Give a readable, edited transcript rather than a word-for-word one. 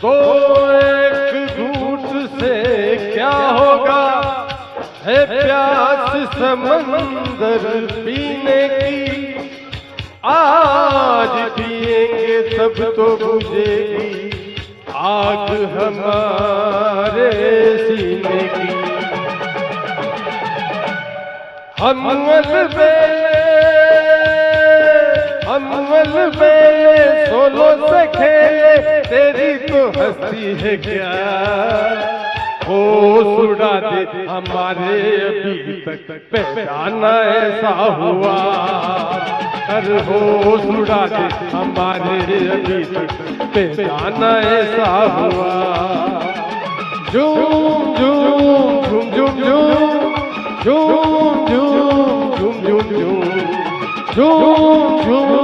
तो एक घूंट से क्या होगा, है प्यास समंदर पीने की। आज पिएंगे तब तो बुझेगी आग हमारे सीने की। हम बेले सोलो से खेले, तेरी तो हंसी है क्या। होश उड़ा दे हमारे अभी तक पहचाना ऐसा हुआ। अरे होश उड़ा दे हमारे अभी तक पहचाना ऐसा हुआ। झूम झूम झूम झूम झूम झूम झूम झूम झूम झूम झूम झूम